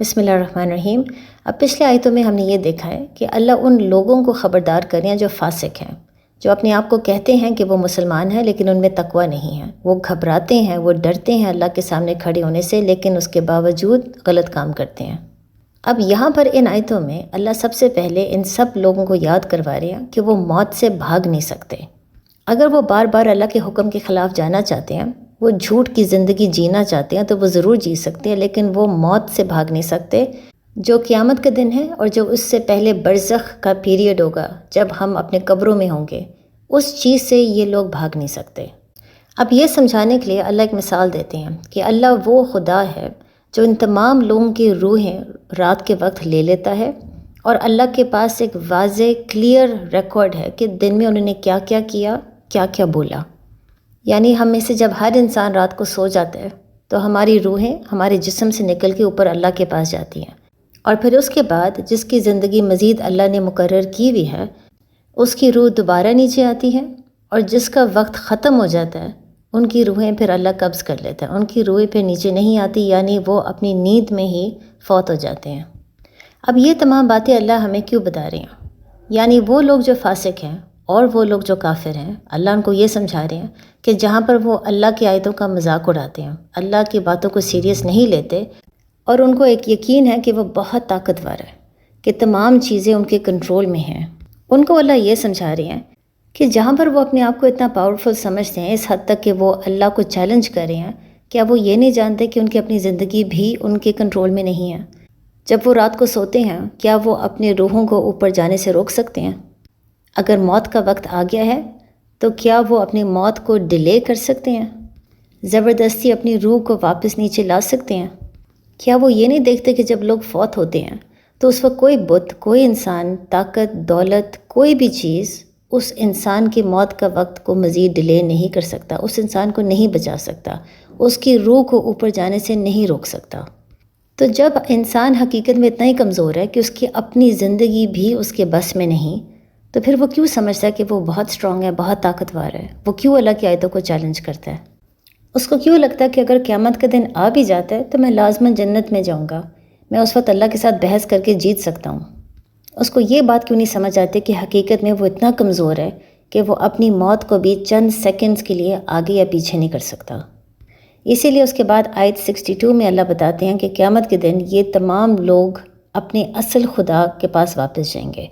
بسم اللہ الرحمن الرحیم۔ اب پچھلے آیتوں میں ہم نے یہ دیکھا ہے کہ اللہ ان لوگوں کو خبردار کر رہے ہیں جو فاسق ہیں، جو اپنے آپ کو کہتے ہیں کہ وہ مسلمان ہیں لیکن ان میں تقوی نہیں ہے، وہ گھبراتے ہیں، وہ ڈرتے ہیں اللہ کے سامنے کھڑے ہونے سے، لیکن اس کے باوجود غلط کام کرتے ہیں۔ اب یہاں پر ان آیتوں میں اللہ سب سے پہلے ان سب لوگوں کو یاد کروا رہے ہیں کہ وہ موت سے بھاگ نہیں سکتے۔ اگر وہ بار بار اللہ کے حکم کے خلاف جانا چاہتے ہیں، وہ جھوٹ کی زندگی جینا چاہتے ہیں، تو وہ ضرور جی سکتے ہیں، لیکن وہ موت سے بھاگ نہیں سکتے جو قیامت کا دن ہے اور جو اس سے پہلے برزخ کا پیریڈ ہوگا جب ہم اپنے قبروں میں ہوں گے، اس چیز سے یہ لوگ بھاگ نہیں سکتے۔ اب یہ سمجھانے کے لیے اللہ ایک مثال دیتے ہیں کہ اللہ وہ خدا ہے جو ان تمام لوگوں کی روحیں رات کے وقت لے لیتا ہے، اور اللہ کے پاس ایک واضح کلیئر ریکارڈ ہے کہ دن میں انہوں نے کیا کیا کیا، کیا کیا بولا۔ یعنی ہم میں سے جب ہر انسان رات کو سو جاتا ہے تو ہماری روحیں ہمارے جسم سے نکل کے اوپر اللہ کے پاس جاتی ہیں، اور پھر اس کے بعد جس کی زندگی مزید اللہ نے مقرر کی ہوئی ہے اس کی روح دوبارہ نیچے آتی ہے، اور جس کا وقت ختم ہو جاتا ہے ان کی روحیں پھر اللہ قبض کر لیتا ہے، ان کی روحیں پھر نیچے نہیں آتی، یعنی وہ اپنی نیند میں ہی فوت ہو جاتے ہیں۔ اب یہ تمام باتیں اللہ ہمیں کیوں بتا رہے ہیں؟ یعنی وہ لوگ جو فاسق ہیں اور وہ لوگ جو کافر ہیں، اللہ ان کو یہ سمجھا رہے ہیں کہ جہاں پر وہ اللہ کی آیتوں کا مذاق اڑاتے ہیں، اللہ کی باتوں کو سیریس نہیں لیتے، اور ان کو ایک یقین ہے کہ وہ بہت طاقتور ہے، کہ تمام چیزیں ان کے کنٹرول میں ہیں، ان کو اللہ یہ سمجھا رہے ہیں کہ جہاں پر وہ اپنے آپ کو اتنا پاورفل سمجھتے ہیں، اس حد تک کہ وہ اللہ کو چیلنج کر رہے ہیں، کیا وہ یہ نہیں جانتے کہ ان کی اپنی زندگی بھی ان کے کنٹرول میں نہیں ہے؟ جب وہ رات کو سوتے ہیں، کیا وہ اپنے روحوں کو اوپر جانے سے روک سکتے ہیں؟ اگر موت کا وقت آ گیا ہے تو کیا وہ اپنی موت کو ڈیلے کر سکتے ہیں؟ زبردستی اپنی روح کو واپس نیچے لا سکتے ہیں؟ کیا وہ یہ نہیں دیکھتے کہ جب لوگ فوت ہوتے ہیں تو اس وقت کوئی بت، کوئی انسان، طاقت، دولت، کوئی بھی چیز اس انسان کی موت کا وقت کو مزید ڈیلے نہیں کر سکتا، اس انسان کو نہیں بچا سکتا، اس کی روح کو اوپر جانے سے نہیں روک سکتا؟ تو جب انسان حقیقت میں اتنا ہی کمزور ہے کہ اس کی اپنی زندگی بھی اس کے بس میں نہیں، تو پھر وہ کیوں سمجھتا ہے کہ وہ بہت اسٹرانگ ہے، بہت طاقتور ہے؟ وہ کیوں اللہ کی آیتوں کو چیلنج کرتا ہے؟ اس کو کیوں لگتا ہے کہ اگر قیامت کا دن آ بھی جاتا ہے تو میں لازماً جنت میں جاؤں گا، میں اس وقت اللہ کے ساتھ بحث کر کے جیت سکتا ہوں؟ اس کو یہ بات کیوں نہیں سمجھ آتی کہ حقیقت میں وہ اتنا کمزور ہے کہ وہ اپنی موت کو بھی چند سیکنڈز کے لیے آگے یا پیچھے نہیں کر سکتا؟ اسی لیے اس کے بعد آیت 62 میں اللہ بتاتے ہیں کہ قیامت کے دن یہ تمام لوگ اپنے اصل خدا کے پاس واپس جائیں گے۔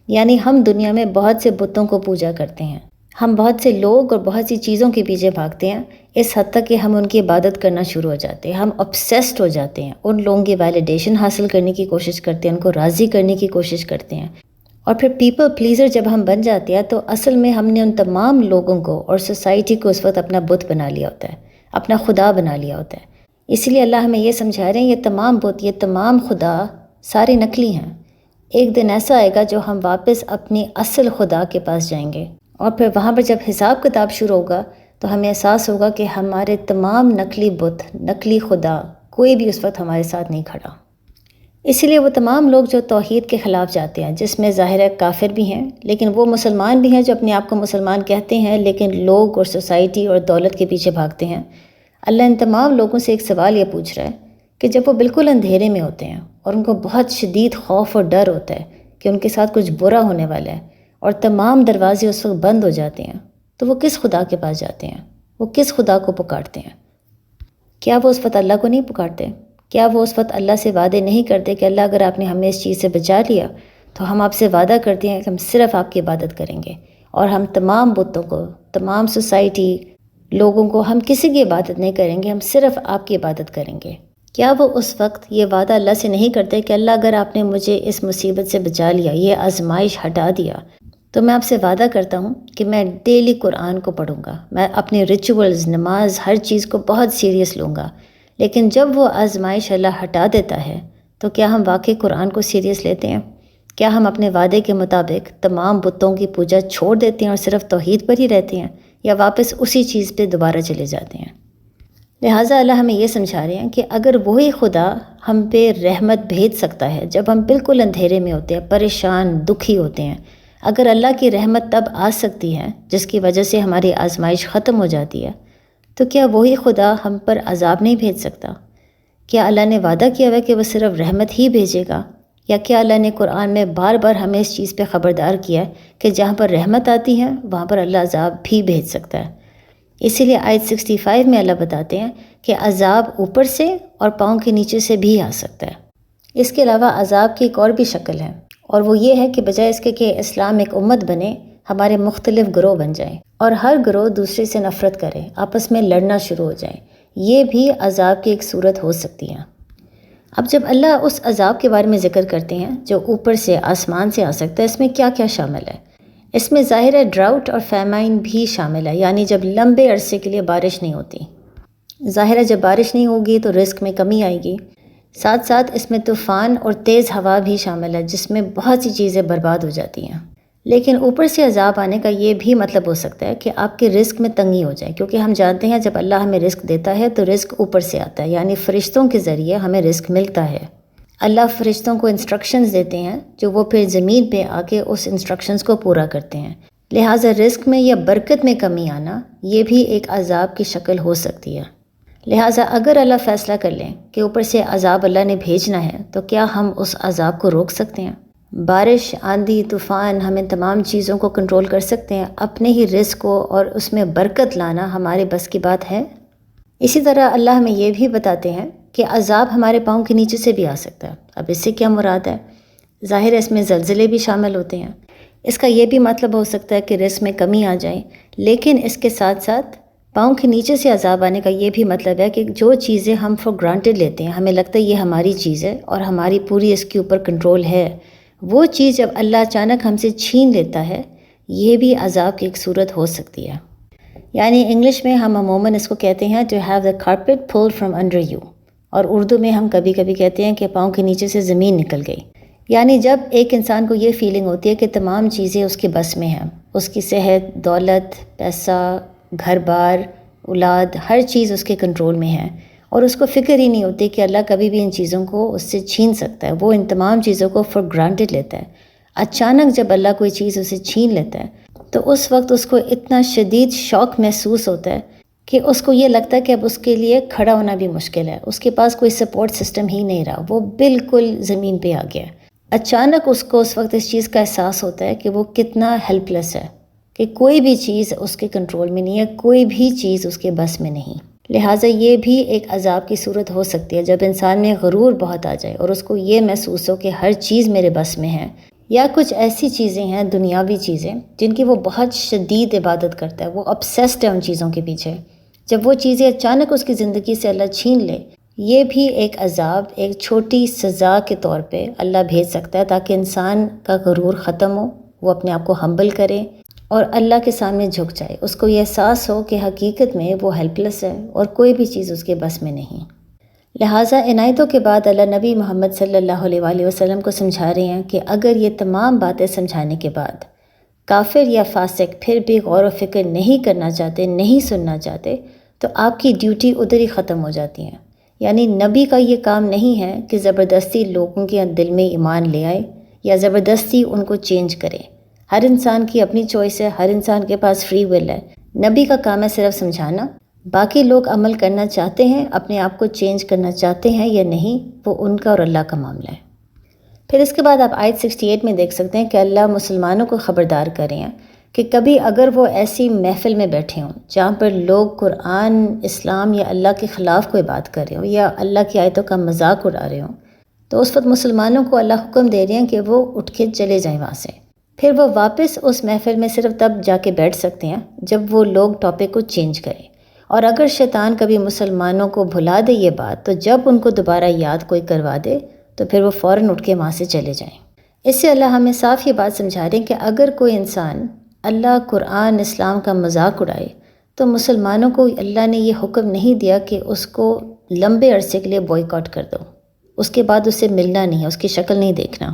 یعنی ہم دنیا میں بہت سے بتوں کو پوجا کرتے ہیں، ہم بہت سے لوگ اور بہت سی چیزوں کے پیچھے بھاگتے ہیں، اس حد تک کہ ہم ان کی عبادت کرنا شروع ہو جاتے ہیں، ہم obsessed ہو جاتے ہیں، ان لوگوں کی ویلیڈیشن حاصل کرنے کی کوشش کرتے ہیں، ان کو راضی کرنے کی کوشش کرتے ہیں، اور پھر پیپل پلیزر جب ہم بن جاتے ہیں تو اصل میں ہم نے ان تمام لوگوں کو اور سوسائٹی کو اس وقت اپنا بت بنا لیا ہوتا ہے، اپنا خدا بنا لیا ہوتا ہے۔ اسی لیے اللہ ہمیں یہ سمجھا رہے ہیں یہ تمام بت، یہ تمام خدا سارے نقلی ہیں۔ ایک دن ایسا آئے گا جو ہم واپس اپنی اصل خدا کے پاس جائیں گے، اور پھر وہاں پر جب حساب کتاب شروع ہوگا تو ہمیں احساس ہوگا کہ ہمارے تمام نقلی بت، نقلی خدا، کوئی بھی اس وقت ہمارے ساتھ نہیں کھڑا۔ اسی لیے وہ تمام لوگ جو توحید کے خلاف جاتے ہیں، جس میں ظاہر ہے کافر بھی ہیں، لیکن وہ مسلمان بھی ہیں جو اپنے آپ کو مسلمان کہتے ہیں لیکن لوگ اور سوسائٹی اور دولت کے پیچھے بھاگتے ہیں، اللہ ان تمام لوگوں سے ایک سوال یہ پوچھ رہا ہے کہ جب وہ بالکل اندھیرے میں ہوتے ہیں اور ان کو بہت شدید خوف اور ڈر ہوتا ہے کہ ان کے ساتھ کچھ برا ہونے والا ہے، اور تمام دروازے اس وقت بند ہو جاتے ہیں، تو وہ کس خدا کے پاس جاتے ہیں؟ وہ کس خدا کو پکارتے ہیں؟ کیا وہ اس وقت اللہ کو نہیں پکارتے؟ کیا وہ اس وقت اللہ سے وعدے نہیں کرتے کہ اللہ اگر آپ نے ہمیں اس چیز سے بچا لیا تو ہم آپ سے وعدہ کرتے ہیں کہ ہم صرف آپ کی عبادت کریں گے، اور ہم تمام بتوں کو، تمام سوسائٹی لوگوں کو، ہم کسی کی عبادت نہیں کریں گے، ہم صرف آپ کی عبادت کریں گے؟ کیا وہ اس وقت یہ وعدہ اللہ سے نہیں کرتے کہ اللہ اگر آپ نے مجھے اس مصیبت سے بچا لیا، یہ آزمائش ہٹا دیا، تو میں آپ سے وعدہ کرتا ہوں کہ میں ڈیلی قرآن کو پڑھوں گا، میں اپنے ریچولز، نماز، ہر چیز کو بہت سیریس لوں گا؟ لیکن جب وہ آزمائش اللہ ہٹا دیتا ہے تو کیا ہم واقعی قرآن کو سیریس لیتے ہیں؟ کیا ہم اپنے وعدے کے مطابق تمام بتوں کی پوجا چھوڑ دیتے ہیں اور صرف توحید پر ہی رہتے ہیں، یا واپس اسی چیز پہ دوبارہ چلے جاتے ہیں؟ لہٰذا اللہ ہمیں یہ سمجھا رہے ہیں کہ اگر وہی خدا ہم پہ رحمت بھیج سکتا ہے جب ہم بالکل اندھیرے میں ہوتے ہیں، پریشان، دکھی ہوتے ہیں، اگر اللہ کی رحمت تب آ سکتی ہے جس کی وجہ سے ہماری آزمائش ختم ہو جاتی ہے، تو کیا وہی خدا ہم پر عذاب نہیں بھیج سکتا؟ کیا اللہ نے وعدہ کیا ہوا ہے کہ وہ صرف رحمت ہی بھیجے گا، یا کیا اللہ نے قرآن میں بار بار ہمیں اس چیز پہ خبردار کیا ہے کہ جہاں پر رحمت آتی ہے وہاں پر اللہ عذاب بھی بھیج سکتا ہے؟ اسی لیے آیت 65 میں اللہ بتاتے ہیں کہ عذاب اوپر سے اور پاؤں کے نیچے سے بھی آ سکتا ہے۔ اس کے علاوہ عذاب کی ایک اور بھی شکل ہے، اور وہ یہ ہے کہ بجائے اس کے کہ اسلام ایک امت بنے، ہمارے مختلف گروہ بن جائیں اور ہر گروہ دوسرے سے نفرت کرے، آپس میں لڑنا شروع ہو جائیں۔ یہ بھی عذاب کی ایک صورت ہو سکتی ہے۔ اب جب اللہ اس عذاب کے بارے میں ذکر کرتے ہیں جو اوپر سے آسمان سے آ سکتا ہے، اس میں کیا کیا شامل ہے؟ اس میں ظاہر ہے ڈراؤٹ اور فیمائن بھی شامل ہے، یعنی جب لمبے عرصے کے لیے بارش نہیں ہوتی۔ ظاہر ہے جب بارش نہیں ہوگی تو رزق میں کمی آئے گی۔ ساتھ ساتھ اس میں طوفان اور تیز ہوا بھی شامل ہے جس میں بہت سی چیزیں برباد ہو جاتی ہیں۔ لیکن اوپر سے عذاب آنے کا یہ بھی مطلب ہو سکتا ہے کہ آپ کے رزق میں تنگی ہو جائے، کیونکہ ہم جانتے ہیں جب اللہ ہمیں رزق دیتا ہے تو رزق اوپر سے آتا ہے، یعنی فرشتوں کے ذریعے ہمیں رزق ملتا ہے۔ اللہ فرشتوں کو انسٹرکشنز دیتے ہیں جو وہ پھر زمین پہ آ کے اس انسٹرکشنز کو پورا کرتے ہیں۔ لہٰذا رزق میں یا برکت میں کمی آنا یہ بھی ایک عذاب کی شکل ہو سکتی ہے۔ لہٰذا اگر اللہ فیصلہ کر لیں کہ اوپر سے عذاب اللہ نے بھیجنا ہے تو کیا ہم اس عذاب کو روک سکتے ہیں؟ بارش، آندھی، طوفان، ہمیں تمام چیزوں کو کنٹرول کر سکتے ہیں، اپنے ہی رزق کو اور اس میں برکت لانا ہمارے بس کی بات ہے؟ اسی طرح اللہ ہمیں یہ بھی بتاتے ہیں کہ عذاب ہمارے پاؤں کے نیچے سے بھی آ سکتا ہے۔ اب اس سے کیا مراد ہے؟ ظاہر ہے اس میں زلزلے بھی شامل ہوتے ہیں۔ اس کا یہ بھی مطلب ہو سکتا ہے کہ رزق میں کمی آ جائے، لیکن اس کے ساتھ ساتھ پاؤں کے نیچے سے عذاب آنے کا یہ بھی مطلب ہے کہ جو چیزیں ہم فار گرانٹیڈ لیتے ہیں، ہمیں لگتا ہے یہ ہماری چیز ہے اور ہماری پوری اس کے اوپر کنٹرول ہے، وہ چیز جب اللہ اچانک ہم سے چھین لیتا ہے، یہ بھی عذاب کی ایک صورت ہو سکتی ہے۔ یعنی انگلش میں ہم عموماً اس کو کہتے ہیں to have the carpet pulled from under you، اور اردو میں ہم کبھی کبھی کہتے ہیں کہ پاؤں کے نیچے سے زمین نکل گئی۔ یعنی جب ایک انسان کو یہ فیلنگ ہوتی ہے کہ تمام چیزیں اس کے بس میں ہیں، اس کی صحت، دولت، پیسہ، گھر بار، اولاد، ہر چیز اس کے کنٹرول میں ہے، اور اس کو فکر ہی نہیں ہوتی کہ اللہ کبھی بھی ان چیزوں کو اس سے چھین سکتا ہے، وہ ان تمام چیزوں کو فار گرانٹیڈ لیتا ہے۔ اچانک جب اللہ کوئی چیز اسے چھین لیتا ہے تو اس وقت اس کو اتنا شدید شوق محسوس ہوتا ہے کہ اس کو یہ لگتا ہے کہ اب اس کے لیے کھڑا ہونا بھی مشکل ہے، اس کے پاس کوئی سپورٹ سسٹم ہی نہیں رہا، وہ بالکل زمین پہ آ گیا۔ اچانک اس کو اس وقت اس چیز کا احساس ہوتا ہے کہ وہ کتنا ہیلپ لیس ہے، کہ کوئی بھی چیز اس کے کنٹرول میں نہیں ہے، کوئی بھی چیز اس کے بس میں نہیں۔ لہٰذا یہ بھی ایک عذاب کی صورت ہو سکتی ہے جب انسان میں غرور بہت آ جائے اور اس کو یہ محسوس ہو کہ ہر چیز میرے بس میں ہے، یا کچھ ایسی چیزیں ہیں دنیاوی چیزیں جن کی وہ بہت شدید عبادت کرتا ہے، وہ obsessed ہے ان چیزوں کے پیچھے، جب وہ چیزیں اچانک اس کی زندگی سے اللہ چھین لے، یہ بھی ایک عذاب، ایک چھوٹی سزا کے طور پہ اللہ بھیج سکتا ہے تاکہ انسان کا غرور ختم ہو، وہ اپنے آپ کو ہمبل کرے اور اللہ کے سامنے جھک جائے، اس کو یہ احساس ہو کہ حقیقت میں وہ ہیلپ لیس ہے اور کوئی بھی چیز اس کے بس میں نہیں۔ لہٰذا ان آیتوں کے بعد اللہ نبی محمد صلی اللہ علیہ وآلہ وسلم کو سمجھا رہے ہیں کہ اگر یہ تمام باتیں سمجھانے کے بعد کافر یا فاسق پھر بھی غور و فکر نہیں کرنا چاہتے، نہیں سننا چاہتے، تو آپ کی ڈیوٹی ادھر ہی ختم ہو جاتی ہے۔ یعنی نبی کا یہ کام نہیں ہے کہ زبردستی لوگوں کے دل میں ایمان لے آئے یا زبردستی ان کو چینج کرے۔ ہر انسان کی اپنی چوائس ہے، ہر انسان کے پاس فری ول ہے۔ نبی کا کام ہے صرف سمجھانا، باقی لوگ عمل کرنا چاہتے ہیں، اپنے آپ کو چینج کرنا چاہتے ہیں یا نہیں، وہ ان کا اور اللہ کا معاملہ ہے۔ پھر اس کے بعد آپ آیت 68 میں دیکھ سکتے ہیں کہ اللہ مسلمانوں کو خبردار کر رہے ہیں کہ کبھی اگر وہ ایسی محفل میں بیٹھے ہوں جہاں پر لوگ قرآن، اسلام یا اللہ کے خلاف کوئی بات کر رہے ہوں یا اللہ کی آیتوں کا مذاق اڑا رہے ہوں، تو اس وقت مسلمانوں کو اللہ حکم دے رہے ہیں کہ وہ اٹھ کے چلے جائیں وہاں سے۔ پھر وہ واپس اس محفل میں صرف تب جا کے بیٹھ سکتے ہیں جب وہ لوگ ٹاپک کو چینج کریں، اور اگر شیطان کبھی مسلمانوں کو بھلا دے یہ بات، تو جب ان کو دوبارہ یاد کوئی کروا دے تو پھر وہ فوراً اٹھ کے وہاں سے چلے جائیں۔ اس سے اللہ ہمیں صاف یہ بات سمجھا رہے ہیں کہ اگر کوئی انسان اللہ، قرآن، اسلام کا مذاق اڑائے تو مسلمانوں کو اللہ نے یہ حکم نہیں دیا کہ اس کو لمبے عرصے کے لیے بوائیکاٹ کر دو، اس کے بعد اس سے ملنا نہیں ہے، اس کی شکل نہیں دیکھنا۔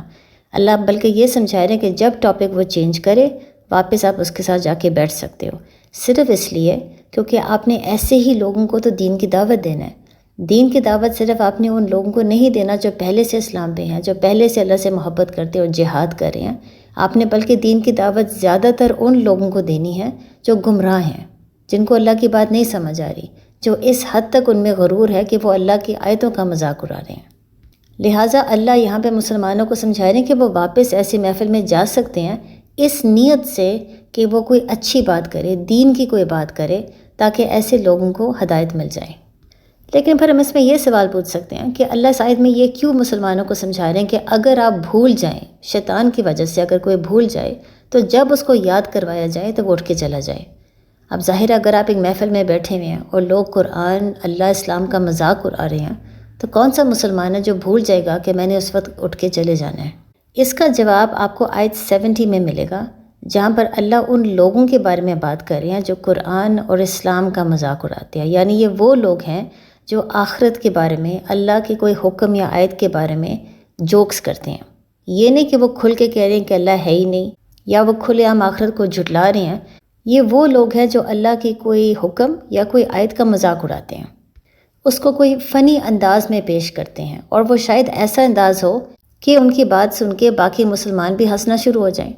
اللہ بلکہ یہ سمجھا رہے ہیں کہ جب ٹاپک وہ چینج کرے واپس آپ اس کے ساتھ جا کے بیٹھ سکتے ہو، صرف اس لیے کیونکہ آپ نے ایسے ہی لوگوں کو تو دین کی دعوت دینا ہے۔ دین کی دعوت صرف آپ نے ان لوگوں کو نہیں دینا جو پہلے سے اسلام پہ ہیں، جو پہلے سے اللہ سے محبت کرتے اور جہاد کر رہے ہیں، آپ نے بلکہ دین کی دعوت زیادہ تر ان لوگوں کو دینی ہے جو گمراہ ہیں، جن کو اللہ کی بات نہیں سمجھ آ رہی، جو اس حد تک ان میں غرور ہے کہ وہ اللہ کی آیتوں کا مذاق اڑا رہے ہیں۔ لہٰذا اللہ یہاں پہ مسلمانوں کو سمجھا رہے ہیں کہ وہ واپس ایسی محفل میں جا سکتے ہیں اس نیت سے کہ وہ کوئی اچھی بات کرے، دین کی کوئی بات کرے، تاکہ ایسے لوگوں کو ہدایت مل جائے۔ لیکن پھر ہم اس میں یہ سوال پوچھ سکتے ہیں کہ اللہ اس آیت میں یہ کیوں مسلمانوں کو سمجھا رہے ہیں کہ اگر آپ بھول جائیں، شیطان کی وجہ سے اگر کوئی بھول جائے تو جب اس کو یاد کروایا جائے تو وہ اٹھ کے چلا جائے۔ اب ظاہر ہے اگر آپ ایک محفل میں بیٹھے ہوئے ہیں اور لوگ قرآن، اللہ، اسلام کا مذاق اڑا رہے ہیں تو کون سا مسلمان ہے جو بھول جائے گا کہ میں نے اس وقت اٹھ کے چلے جانا ہے؟ اس کا جواب آپ کو آیت 70 میں ملے گا، جہاں پر اللہ ان لوگوں کے بارے میں بات کر رہے ہیں جو قرآن اور اسلام کا مذاق اڑاتے ہیں۔ یعنی یہ وہ لوگ ہیں جو آخرت کے بارے میں، اللہ کے کوئی حکم یا آیت کے بارے میں جوکس کرتے ہیں۔ یہ نہیں کہ وہ کھل کے کہہ رہے ہیں کہ اللہ ہے ہی نہیں، یا وہ کھلے عام آخرت کو جھٹلا رہے ہیں۔ یہ وہ لوگ ہیں جو اللہ کی کوئی حکم یا کوئی آیت کا مذاق اڑاتے ہیں، اس کو کوئی فنی انداز میں پیش کرتے ہیں، اور وہ شاید ایسا انداز ہو کہ ان کی بات سن کے باقی مسلمان بھی ہنسنا شروع ہو جائیں،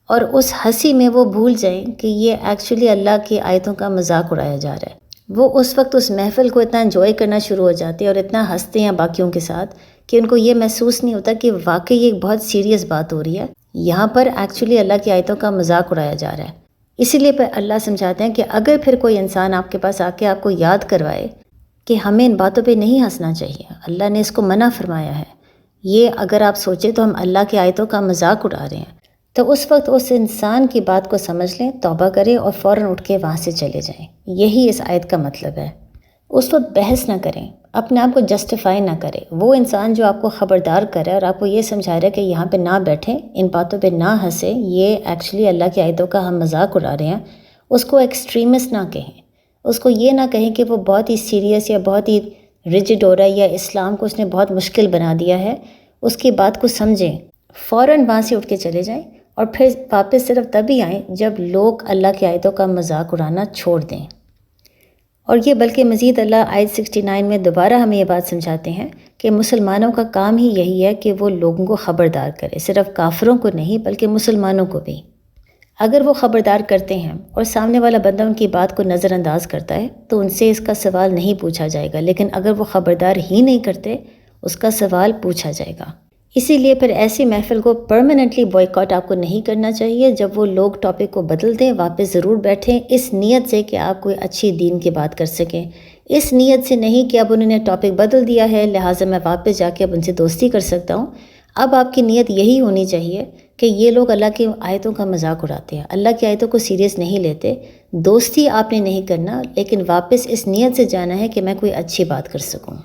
اور اس ہنسی میں وہ بھول جائیں کہ یہ ایکچولی اللہ کی آیتوں کا مذاق اڑایا جا رہا ہے۔ وہ اس وقت اس محفل کو اتنا انجوائے کرنا شروع ہو جاتے ہیں اور اتنا ہنستے ہیں باقیوں کے ساتھ کہ ان کو یہ محسوس نہیں ہوتا کہ واقعی یہ ایک بہت سیریس بات ہو رہی ہے، یہاں پر ایکچولی اللہ کی آیتوں کا مذاق اڑایا جا رہا ہے۔ اسی لیے پھر اللہ سمجھاتے ہیں کہ اگر پھر کوئی انسان آپ کے پاس آ کے آپ کو یاد کروائے کہ ہمیں ان باتوں پہ نہیں ہنسنا چاہیے، اللہ نے اس کو منع فرمایا ہے، یہ اگر آپ سوچیں تو ہم اللہ کی آیتوں کا مذاق اڑا رہے ہیں، تو اس وقت اس انسان کی بات کو سمجھ لیں، توبہ کریں اور فوراً اٹھ کے وہاں سے چلے جائیں۔ یہی اس آیت کا مطلب ہے۔ اس وقت بحث نہ کریں، اپنے آپ کو جسٹیفائی نہ کریں۔ وہ انسان جو آپ کو خبردار کرے اور آپ کو یہ سمجھا رہا ہے کہ یہاں پہ نہ بیٹھیں، ان باتوں پہ نہ ہنسیں، یہ ایکچولی اللہ کی آیتوں کا ہم مذاق اڑا رہے ہیں، اس کو ایکسٹریمسٹ نہ کہیں۔ اس کو یہ نہ کہیں کہ وہ بہت ہی سیریس یا بہت ہی ریجڈ ہو رہا ہے، یا اسلام کو اس نے بہت مشکل بنا دیا ہے۔ اس کی بات کو سمجھیں، فوراً وہاں سے اٹھ کے چلے جائیں، اور پھر واپس صرف تبھی آئیں جب لوگ اللہ کی آیتوں کا مذاق اڑانا چھوڑ دیں۔ اور یہ بلکہ مزید اللہ آیت 69 میں دوبارہ ہمیں یہ بات سمجھاتے ہیں کہ مسلمانوں کا کام ہی یہی ہے کہ وہ لوگوں کو خبردار کرے، صرف کافروں کو نہیں بلکہ مسلمانوں کو بھی۔ اگر وہ خبردار کرتے ہیں اور سامنے والا بندہ ان کی بات کو نظر انداز کرتا ہے تو ان سے اس کا سوال نہیں پوچھا جائے گا، لیکن اگر وہ خبردار ہی نہیں کرتے اس کا سوال پوچھا جائے گا۔ اسی لیے پھر ایسی محفل کو پرماننٹلی بوائیکاٹ آپ کو نہیں کرنا چاہیے۔ جب وہ لوگ ٹاپک کو بدل دیں، واپس ضرور بیٹھیں، اس نیت سے کہ آپ کوئی اچھی دین کی بات کر سکیں، اس نیت سے نہیں کہ اب انہوں نے ٹاپک بدل دیا ہے لہٰذا میں واپس جا کے اب ان سے دوستی کر سکتا ہوں۔ اب آپ کی نیت یہی ہونی چاہیے کہ یہ لوگ اللہ کی آیتوں کا مذاق اڑاتے ہیں، اللہ کی آیتوں کو سیریس نہیں لیتے، دوستی آپ نے نہیں کرنا، لیکن واپس اس نیت سے جانا ہے کہ میں کوئی اچھی بات کر سکوں۔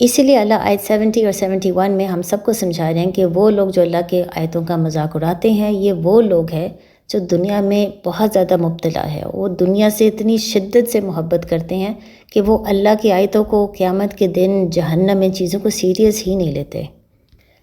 اسی لیے اللہ آیت 70 اور 71 میں ہم سب کو سمجھا رہے ہیں کہ وہ لوگ جو اللہ کے آیتوں کا مذاق اڑاتے ہیں، یہ وہ لوگ ہیں جو دنیا میں بہت زیادہ مبتلا ہے۔ وہ دنیا سے اتنی شدت سے محبت کرتے ہیں کہ وہ اللہ کی آیتوں کو قیامت کے دن، جہنم میں چیزوں کو سیریس ہی نہیں لیتے۔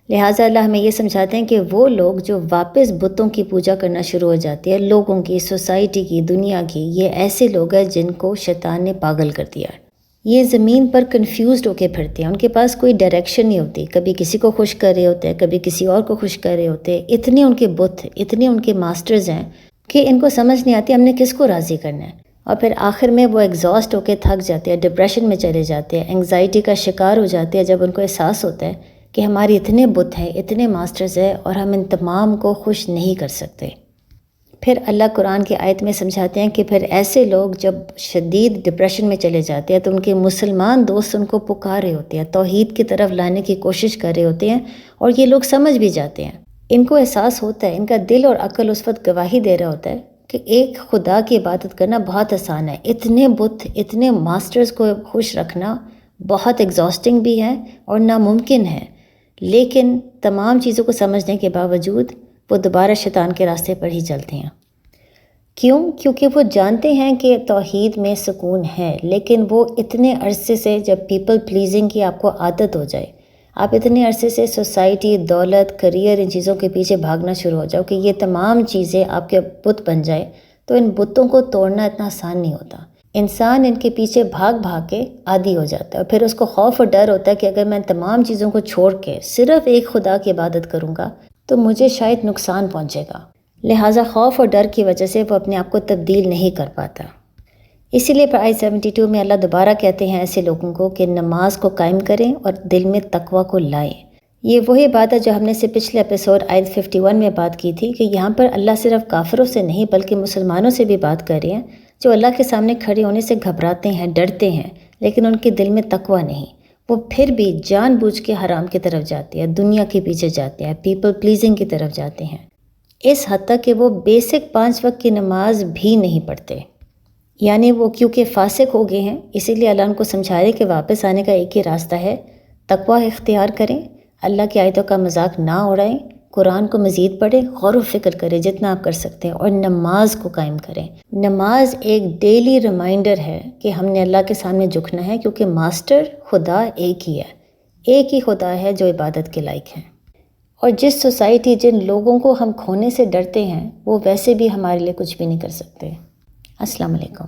لہٰذا اللہ ہمیں یہ سمجھاتے ہیں کہ وہ لوگ جو واپس بتوں کی پوجا کرنا شروع ہو جاتی ہے، لوگوں کی، سوسائٹی کی، دنیا کی، یہ ایسے لوگ ہیں جن کو شیطان نے پاگل کر دیا ہے۔ یہ زمین پر کنفیوزڈ ہو کے پھرتے ہیں، ان کے پاس کوئی ڈائریکشن نہیں ہوتی، کبھی کسی کو خوش کر رہے ہوتے ہیں، کبھی کسی اور کو خوش کر رہے ہوتے ہیں۔ اتنے ان کے بت، اتنے ان کے ماسٹرز ہیں کہ ان کو سمجھ نہیں آتی ہم نے کس کو راضی کرنا ہے، اور پھر آخر میں وہ ایگزاسٹ ہو کے تھک جاتے ہیں، ڈپریشن میں چلے جاتے ہیں، انگزائٹی کا شکار ہو جاتے ہیں جب ان کو احساس ہوتا ہے کہ ہماری اتنے بت ہیں، اتنے ماسٹرز ہیں، اور ہم ان تمام کو خوش نہیں کر سکتے۔ پھر اللہ قرآن کی آیت میں سمجھاتے ہیں کہ پھر ایسے لوگ جب شدید ڈپریشن میں چلے جاتے ہیں تو ان کے مسلمان دوست ان کو پکار رہے ہوتے ہیں، توحید کی طرف لانے کی کوشش کر رہے ہوتے ہیں، اور یہ لوگ سمجھ بھی جاتے ہیں، ان کو احساس ہوتا ہے، ان کا دل اور عقل اس وقت گواہی دے رہا ہوتا ہے کہ ایک خدا کی عبادت کرنا بہت آسان ہے، اتنے بت، اتنے ماسٹرز کو خوش رکھنا بہت ایگزاسٹنگ بھی ہے اور ناممکن ہے، لیکن تمام چیزوں کو سمجھنے کے باوجود وہ دوبارہ شیطان کے راستے پر ہی چلتے ہیں۔ کیوں؟ کیونکہ وہ جانتے ہیں کہ توحید میں سکون ہے، لیکن وہ اتنے عرصے سے جب پیپل پلیزنگ کی آپ کو عادت ہو جائے، آپ اتنے عرصے سے سوسائٹی، دولت، کریئر، ان چیزوں کے پیچھے بھاگنا شروع ہو جاؤ کہ یہ تمام چیزیں آپ کے بت بن جائے، تو ان بتوں کو توڑنا اتنا آسان نہیں ہوتا۔ انسان ان کے پیچھے بھاگ بھاگ کے عادی ہو جاتا ہے، اور پھر اس کو خوف اور ڈر ہوتا ہے کہ اگر میں تمام چیزوں کو چھوڑ کے صرف ایک خدا کی عبادت کروں گا تو مجھے شاید نقصان پہنچے گا، لہٰذا خوف اور ڈر کی وجہ سے وہ اپنے آپ کو تبدیل نہیں کر پاتا۔ اسی لیے آیت 72 میں اللہ دوبارہ کہتے ہیں ایسے لوگوں کو کہ نماز کو قائم کریں اور دل میں تقوی کو لائیں۔ یہ وہی بات ہے جو ہم نے سے پچھلے ایپیسوڈ آیت 51 میں بات کی تھی کہ یہاں پر اللہ صرف کافروں سے نہیں بلکہ مسلمانوں سے بھی بات کر رہے ہیں جو اللہ کے سامنے کھڑے ہونے سے گھبراتے ہیں، ڈرتے ہیں، لیکن ان کے دل میں تقوی نہیں، وہ پھر بھی جان بوجھ کے حرام کی طرف جاتے ہیں، دنیا کے پیچھے جاتے ہیں، پیپل پلیزنگ کی طرف جاتے ہیں، اس حد تک کہ وہ بیسک 5 وقت کی نماز بھی نہیں پڑھتے۔ یعنی وہ کیونکہ فاسق ہو گئے ہیں، اسی لیے اللہ ان کو سمجھا رہے کہ واپس آنے کا ایک ہی راستہ ہے، تقوی اختیار کریں، اللہ کی آیتوں کا مذاق نہ اڑائیں، قرآن کو مزید پڑھیں، غور و فکر کریں جتنا آپ کر سکتے ہیں، اور نماز کو قائم کریں۔ نماز ایک ڈیلی ریمائنڈر ہے کہ ہم نے اللہ کے سامنے جھکنا ہے، کیونکہ ماسٹر خدا ایک ہی ہے، ایک ہی خدا ہے جو عبادت کے لائق ہیں۔ اور جس سوسائٹی، جن لوگوں کو ہم کھونے سے ڈرتے ہیں، وہ ویسے بھی ہمارے لیے کچھ بھی نہیں کر سکتے۔ السلام علیکم۔